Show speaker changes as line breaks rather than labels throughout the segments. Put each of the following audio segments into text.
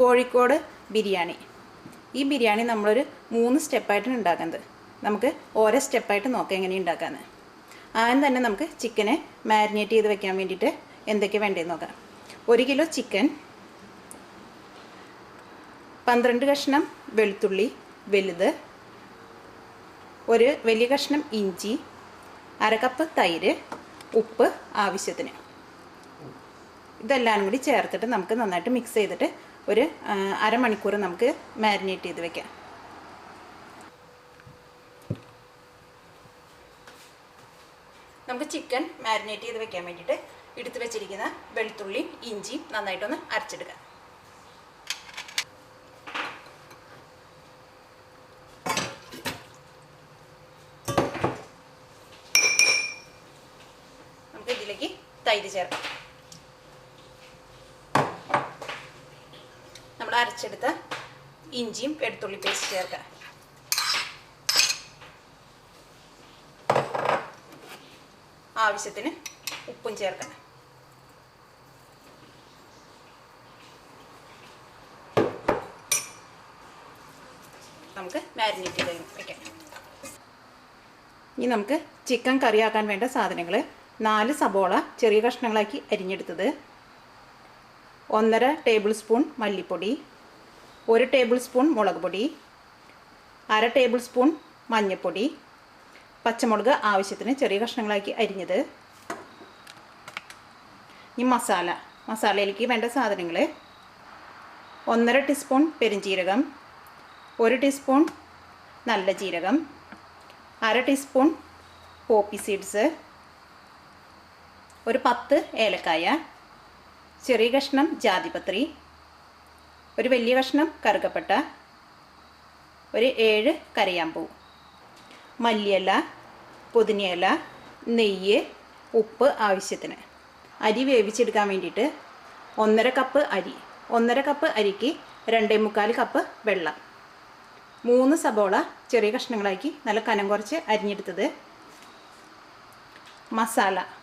കോഴിക്കോട് ബിരിയാണി. ഈ ബിരിയാണി നമ്മളൊരു 3 സ്റ്റെപ്പായിട്ടാണ് ഉണ്ടാക്കുന്നത്. നമുക്ക് ഓരോ സ്റ്റെപ്പായിട്ട് നോക്കാം എങ്ങനെയാണ് ഉണ്ടാക്കാമെന്ന്. ആദ്യം തന്നെ നമുക്ക് ചിക്കനെ മാരിനേറ്റ് ചെയ്ത് വെക്കാൻ വേണ്ടിയിട്ട് എന്തൊക്കെ വേണ്ടതെന്ന് നോക്കാം. 1 കിലോ ചിക്കൻ, 12 കഷ്ണം വെളുത്തുള്ളി വലുത്, ഒരു വലിയ കഷ്ണം ഇഞ്ചി, 1/2 കപ്പ് തൈര്, ഉപ്പ് ആവശ്യത്തിന്. ഇതെല്ലാം കൂടി ചേർത്തിട്ട് നമുക്ക് നന്നായിട്ട് മിക്സ് ചെയ്തിട്ട് ഒരു അരമണിക്കൂർ നമുക്ക് മാരിനേറ്റ് ചെയ്ത് വെക്കാം. നമുക്ക് ചിക്കൻ മാരിനേറ്റ് ചെയ്ത് വെക്കാൻ വേണ്ടിയിട്ട് എടുത്ത് വെച്ചിരിക്കുന്ന വെളുത്തുള്ളിയും ഇഞ്ചിയും നന്നായിട്ടൊന്ന് അരച്ചെടുക്കാം. നമുക്ക് ഇതിലേക്ക് തൈര് ചേർക്കാം. നമ്മൾ അരച്ചെടുത്ത ഇഞ്ചിയും വെളുത്തുള്ളി പേസ്റ്റ് ചേർക്കാം. ആവശ്യത്തിന് ഉപ്പും ചേർക്കാം. നമുക്ക് മാരിനേറ്റ് ചെയ്ത് വെക്കാം. ഇനി നമുക്ക് ചിക്കൻ കറിയാക്കാൻ വേണ്ട സാധനങ്ങൾ: 4 സബോള ചെറിയ കഷ്ണങ്ങളാക്കി അരിഞ്ഞെടുത്തത്, 1.5 ടേബിൾ സ്പൂൺ മല്ലിപ്പൊടി, 1 ടേബിൾ സ്പൂൺ മുളക് പൊടി, 1/2 ടേബിൾ സ്പൂൺ മഞ്ഞൾപ്പൊടി, പച്ചമുളക് ആവശ്യത്തിന് ചെറിയ കഷ്ണങ്ങളാക്കി അരിഞ്ഞത്. ഈ മസാലയിലേക്ക് വേണ്ട സാധനങ്ങൾ: 1.5 ടീസ്പൂൺ പെരുംജീരകം, 1 ടീസ്പൂൺ നല്ല ജീരകം, 1/2 ടീസ്പൂൺ പോപ്പി സീഡ്സ്, ഒരു 10 ഏലക്കായ, ചെറിയ കഷ്ണം ജാതിപത്രി, ഒരു വലിയ കഷ്ണം കറുകപ്പട്ട, ഒരു 7 കരയാമ്പൂ, മല്ലിയില, പുതിനയില, നെയ്യ്, ഉപ്പ് ആവശ്യത്തിന്. അരി വേവിച്ചെടുക്കാൻ വേണ്ടിയിട്ട് 1.5 കപ്പ് അരി, 1.5 കപ്പ് അരിക്ക് 2.25 കപ്പ് വെള്ളം, 3 സബോള ചെറിയ കഷ്ണങ്ങളാക്കി നല്ല കനം കുറച്ച് അരിഞ്ഞെടുത്തത്.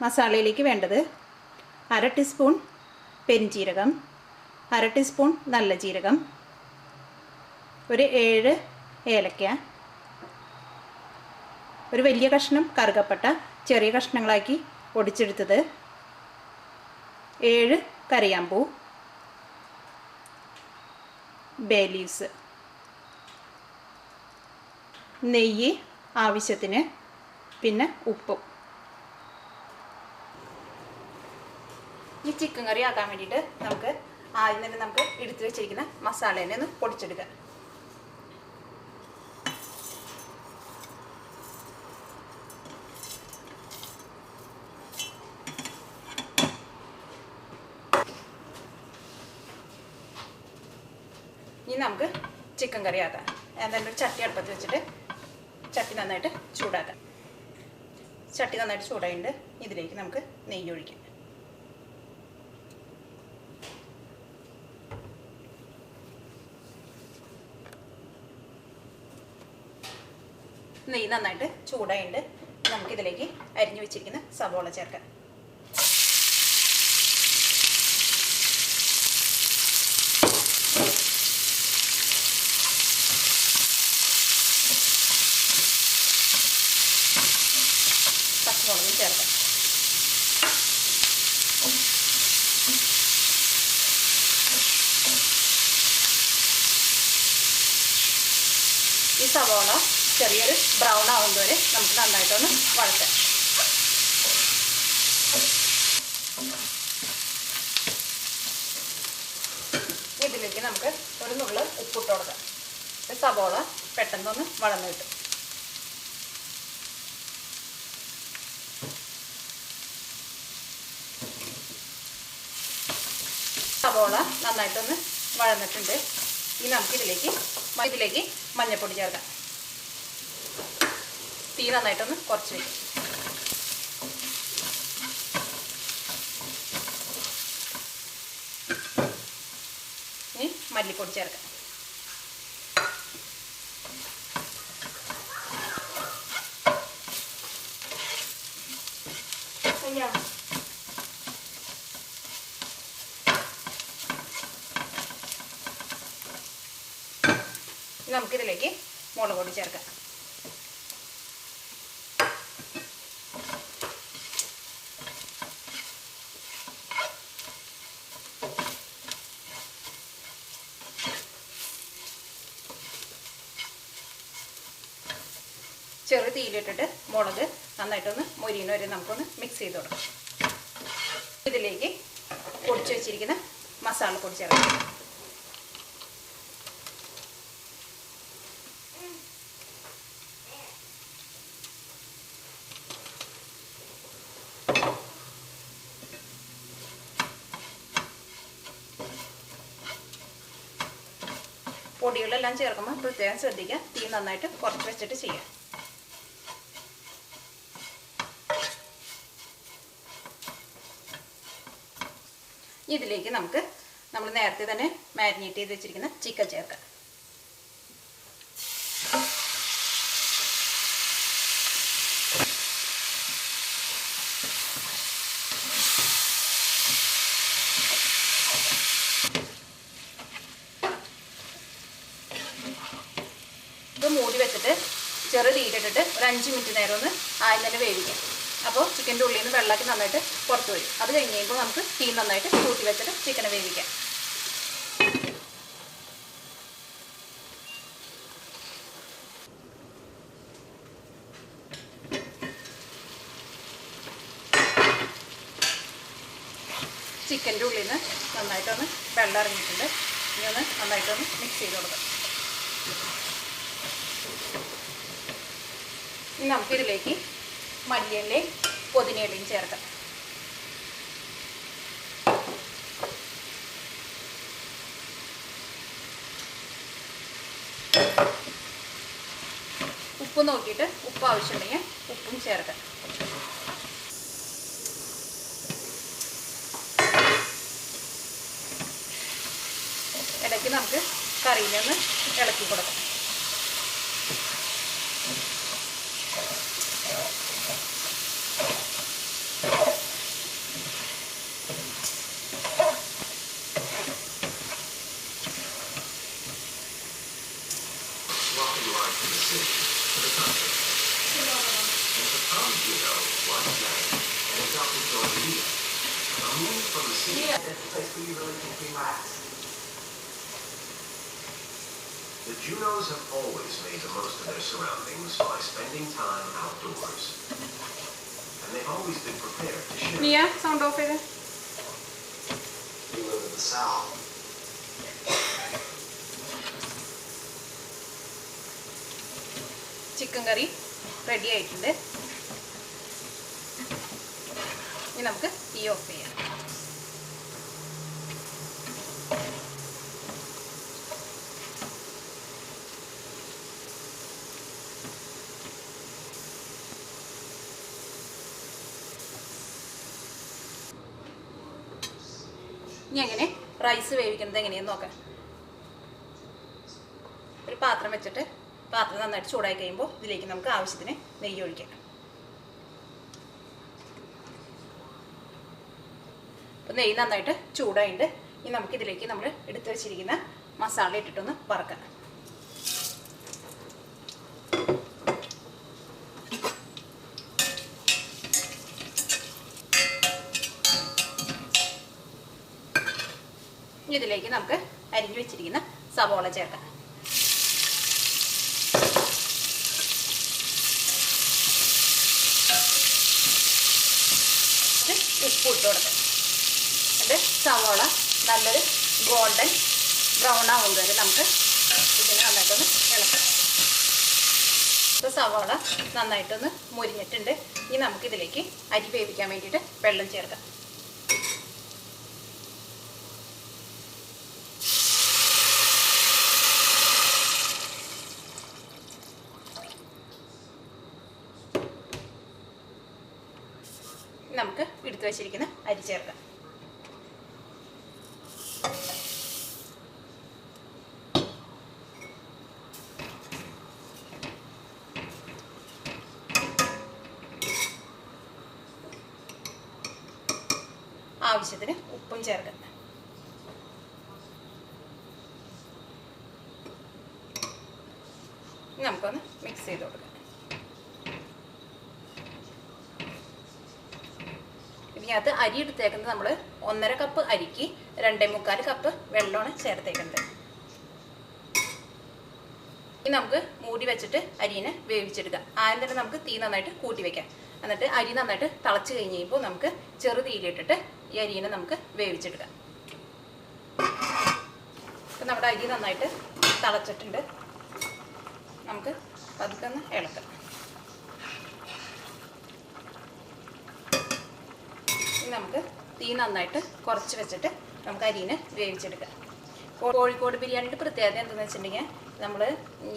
മസാലയിലേക്ക് വേണ്ടത്: 1/2 ടീസ്പൂൺ പെരുംജീരകം, 1/2 ടീസ്പൂൺ നല്ല ജീരകം, ഒരു 7 ഏലക്ക, ഒരു വലിയ കഷ്ണം കറുകപ്പട്ട ചെറിയ കഷ്ണങ്ങളാക്കി പൊടിച്ചെടുത്തത്, 7 കരയാമ്പൂ, ബേ ലീവ്സ്, നെയ്യ് ആവശ്യത്തിന്, പിന്നെ ഉപ്പും. ഈ ചിക്കൻ കറി ആക്കാൻ വേണ്ടിയിട്ട് നമുക്ക് ആദ്യം തന്നെ നമുക്ക് എടുത്തു വെച്ചിരിക്കുന്ന മസാലേനെ ഒന്ന് പൊടിച്ചെടുക്കാം. ഇനി നമുക്ക് ചിക്കൻ കറി ആക്കാം. എന്തായാലും ഒരു ചട്ടി അടുപ്പത്ത് വെച്ചിട്ട് ചട്ടി നന്നായിട്ട് ചൂടാക്കാം. ചട്ടി നന്നായിട്ട് ചൂടായിട്ടുണ്ട്. ഇതിലേക്ക് നമുക്ക് നെയ്യ് ഒഴിക്കാം. നെയ്യ് നന്നായിട്ട് ചൂടായിട്ടുണ്ട്. നമുക്കിതിലേക്ക് അരിഞ്ഞു വെച്ചിരിക്കുന്ന സവോള ചേർക്കാം. പച്ചമുളകും ചേർക്കാം. ഈ സവോള ചെറിയൊരു ബ്രൗൺ ആവുന്നത് വരെ നമുക്ക് നന്നായിട്ടൊന്ന് വഴറ്റാം. ഇതിലേക്ക് നമുക്ക് ഒരു നുള്ള് ഉപ്പിട്ട് കൊടുക്കാം. സവോള പെട്ടെന്നൊന്ന് വഴന്ന് കിട്ടും. സവോള നന്നായിട്ടൊന്ന് വഴന്നിട്ടുണ്ട്. ഇനി നമുക്കിതിലേക്ക് മഞ്ഞൾപ്പൊടി ചേർക്കാം. തീ നന്നായിട്ടൊന്ന് കുറച്ച് വയ്ക്കും. ഇനി മല്ലിപ്പൊടി ചേർക്കാം. കഴിഞ്ഞാണ്. നമുക്കിതിലേക്ക് മുളക് പൊടി ചേർക്കാം. ചെറു തീയിലിട്ടിട്ട് മുളക് നന്നായിട്ടൊന്ന് മൊരിയണ വരെ നമുക്കൊന്ന് മിക്സ് ചെയ്ത് കൊടുക്കാം. ഇതിലേക്ക് പൊടിച്ച് വെച്ചിരിക്കുന്ന മസാലപ്പൊടി ചേർക്കാം. പൊടികളെല്ലാം ചേർക്കുമ്പോൾ പ്രത്യേകം ശ്രദ്ധിക്കുക, തീ നന്നായിട്ട് കുറച്ച് വെച്ചിട്ട് ചെയ്യാം. ഇതിലേക്ക് നമ്മൾ നേരത്തെ തന്നെ മാരിനേറ്റ് ചെയ്ത് വെച്ചിരിക്കുന്ന ചിക്കൻ ചേർക്കാം. ഇത് മൂടി വെച്ചിട്ട് ചെറു തീയിലിട്ടിട്ട് ഒരു 5 മിനിറ്റ് നേരം ഒന്ന് ആദ്യം തന്നെ വേവിക്കാം. അപ്പോൾ ചിക്കൻ്റെ ഉള്ളിൽ നിന്ന് വെള്ളമൊക്കെ നന്നായിട്ട് പുറത്ത് വരും. അത് കഴിഞ്ഞ് കഴിയുമ്പോൾ നമുക്ക് തീ നന്നായിട്ട് കൂട്ടി വെച്ചിട്ട് ചിക്കനെ വേവിക്കാം. ചിക്കൻ്റെ ഉള്ളിൽ നിന്ന് നന്നായിട്ടൊന്ന് വെള്ളം ഇറങ്ങിയിട്ടുണ്ട്. ഇനി ഒന്ന് നന്നായിട്ടൊന്ന് മിക്സ് ചെയ്ത് കൊടുക്കാം. ഇനി നമുക്കിതിലേക്ക് മല്ലിയിലയും പുതിനയിലയും ചേർക്കാം. ഉപ്പ് നോക്കിയിട്ട് ഉപ്പ് ആവശ്യമുണ്ടെങ്കിൽ ഉപ്പും ചേർക്കാം. ഇടയ്ക്ക് നമുക്ക് കറിയിൽ ഒന്ന് ഇളക്കി കൊടുക്കാം.
The Junos have always made the most of their surroundings by spending time outdoors. And they've always been prepared to share.
Mia, sound off it.
We live in the South.
Chicken curry ready ആയിട്ടുണ്ട്. ഇനി നമുക്ക് തീ of ചെയ്യാം. ഇനി എങ്ങനെ rice വേവിക്കുന്നത് എങ്ങനെയെന്ന് നോക്കാം. ഒരു പാത്രം വെച്ചിട്ട് പാത്രം നന്നായിട്ട് ചൂടായി കഴിയുമ്പോൾ ഇതിലേക്ക് നമുക്ക് ആവശ്യത്തിന് നെയ്യ് ഒഴിക്കാം. അപ്പോൾ നെയ്യ് നന്നായിട്ട് ചൂടായിട്ട് ഇനി നമുക്കിതിലേക്ക് നമ്മൾ എടുത്തു വെച്ചിരിക്കുന്ന മസാല ഇട്ടിട്ടൊന്ന് വറക്കാം. ഇതിലേക്ക് നമുക്ക് അരിഞ്ഞു വെച്ചിരിക്കുന്ന സവോള ചേർക്കാം. ഉപ്പ് ഇട്ട് കൊടുക്കാം. എന്നിട്ട് സവോള നല്ലൊരു ഗോൾഡൻ ബ്രൗൺ ആവുന്നത് വരെ നമുക്ക് ഇതിനെ നന്നായിട്ടൊന്ന് ഇളക്കാം. ഇപ്പോൾ സവോള നന്നായിട്ടൊന്ന് മുരിഞ്ഞിട്ടുണ്ട്. ഇനി നമുക്കിതിലേക്ക് അരി വേവിക്കാൻ വേണ്ടിയിട്ട് വെള്ളം ചേർക്കാം. നമുക്ക് എടുത്തു വെച്ചിരിക്കുന്ന അരി ചേർക്കാം. ആവശ്യത്തിന് ഉപ്പും ചേർക്കാം. നമുക്കൊന്ന് മിക്സ് ചെയ്ത് കൊടുക്കാം. ഇതിനകത്ത് അരി എടുത്തേക്കുന്നത് നമ്മൾ 1.5 കപ്പ് അരിക്ക് 2.25 കപ്പ് വെള്ളമാണ് ചേർത്തേക്കുന്നത്. ഇനി നമുക്ക് മൂടി വെച്ചിട്ട് അരിനെ വേവിച്ചെടുക്കാം. ആദ്യം തന്നെ നമുക്ക് തീ നന്നായിട്ട് കൂട്ടി വെക്കാം. എന്നിട്ട് അരി നന്നായിട്ട് തിളച്ച് കഴിഞ്ഞ് കഴിയുമ്പോൾ നമുക്ക് ചെറു തീയിലിട്ടിട്ട് ഈ അരിനെ നമുക്ക് വേവിച്ചെടുക്കാം. ഇപ്പം നമ്മുടെ അരി നന്നായിട്ട് തിളച്ചിട്ടുണ്ട്. നമുക്ക് പതുക്കെ ഒന്ന് ഇളക്കാം. ഇനി നമുക്ക് തീ നന്നായിട്ട് കുറച്ച് വെച്ചിട്ട് നമുക്ക് അരിനെ വേവിച്ചെടുക്കാം. കോഴിക്കോട് ബിരിയാണിയുടെ പ്രത്യേകത എന്താണെന്ന് വെച്ചിട്ടുണ്ടെങ്കിൽ നമ്മൾ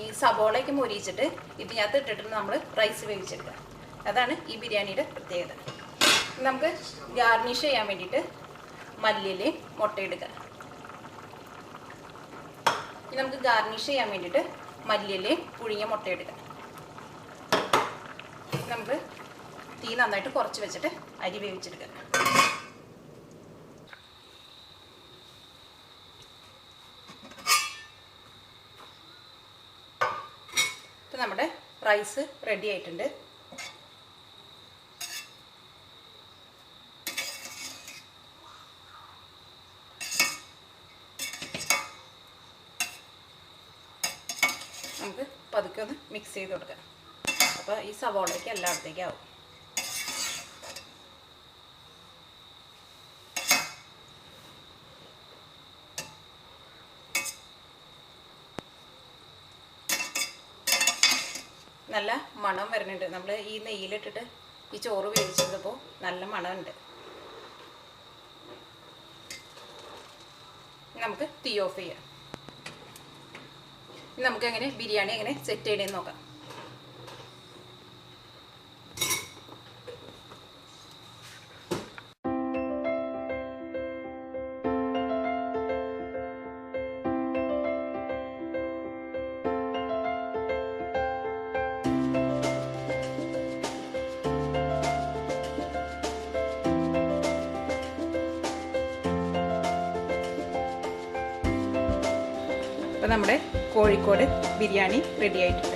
ഈ സബോളയൊക്കെ മൊരിയിച്ചിട്ട് ഇതിനകത്ത് ഇട്ടിട്ട് നമ്മൾ റൈസ് വേവിച്ചെടുക്കുക. അതാണ് ഈ ബിരിയാണിയുടെ പ്രത്യേകത. നമുക്ക് ഗാർണിഷ് ചെയ്യാൻ വേണ്ടിയിട്ട് മല്ലിയിലയും മുട്ടയെടുക്കുക. ഇനി നമുക്ക് ഗാർണിഷ് ചെയ്യാൻ വേണ്ടിയിട്ട് മല്ലിയിലയും പുഴുങ്ങിയ മുട്ടയെടുക്കുക. നമുക്ക് തീ നന്നായിട്ട് കുറച്ച് വെച്ചിട്ട് അരി വേവിച്ചെടുക്കുക. ഇപ്പം നമ്മുടെ റൈസ് റെഡി ആയിട്ടുണ്ട്. നമുക്ക് പതുക്കെ ഒന്ന് മിക്സ് ചെയ്ത് കൊടുക്കാം. അപ്പോൾ ഈ സവോളയ്ക്ക് എല്ലായിടത്തേക്കും ആവും. നല്ല മണം വരുന്നുണ്ട്. നമ്മൾ ഈ നെയ്യിലിട്ടിട്ട് ഈ ചോറ് വേവിച്ചപ്പോൾ നല്ല മണമുണ്ട്. നമുക്ക് തീ ഓഫ് ചെയ്യാം. നമുക്ക് എങ്ങനെ ബിരിയാണി എങ്ങനെ സെറ്റ് ചെയ്യണമെന്ന് നോക്കാം. അപ്പോൾ നമ്മുടെ കോഴിക്കോട് ബിരിയാണി റെഡി ആയിട്ടുണ്ട്.